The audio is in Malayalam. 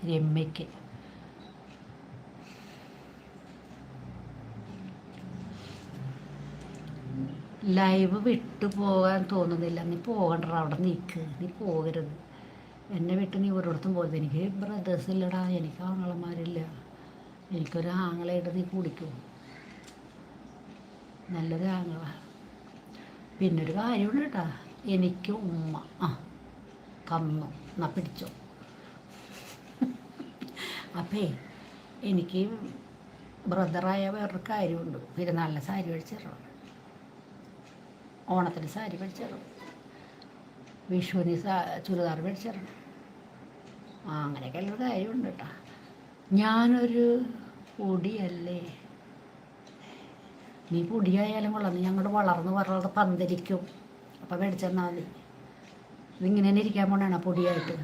രമ്യക്ക്. ലൈവ് വിട്ടു പോകാൻ തോന്നുന്നില്ല. നീ പോകണ്ട, അവിടെ നിൽക്ക്, നീ പോകരുത്. എന്നെ വിട്ട് നീ ഒരിടത്തും പോകരുത്. എനിക്ക് ബ്രദേഴ്സ് ഇല്ലടാ, എനിക്ക് ആങ്ങളമാരില്ല. എനിക്കൊരു ആങ്ങളയുടെ നീ കുടിക്കും, നല്ലൊരു ആങ്ങള. പിന്നൊരു കാര്യമുണ്ട് കേട്ടാ, എനിക്ക് ഉമ്മ തന്നു, എന്നാ പിടിച്ചോ. അപ്പേ എനിക്ക് ബ്രദറായ വേറൊരു കാര്യമുണ്ട്. പെരുന്നാളിന് സാരി മേടിച്ചു തരണം, ഓണത്തിന് സാരി മേടിച്ചു തരണം, വിഷുവിന് ചുരിദാർ മേടിച്ചു തരണം. അങ്ങനെയൊക്കെയുള്ളൊരു കാര്യമുണ്ട് കേട്ടോ. ഞാനൊരു പൊടിയല്ലേ, നീ പൊടിയായാലും കൊള്ളാം, നീ അങ്ങോട്ട് വളർന്ന് പന്തലിക്കും. അപ്പം മേടിച്ചെന്നാൽ മതി. ഇതിങ്ങനെ തന്നെ ഇരിക്കാൻ പോണേണോ പൊടിയായിട്ട്?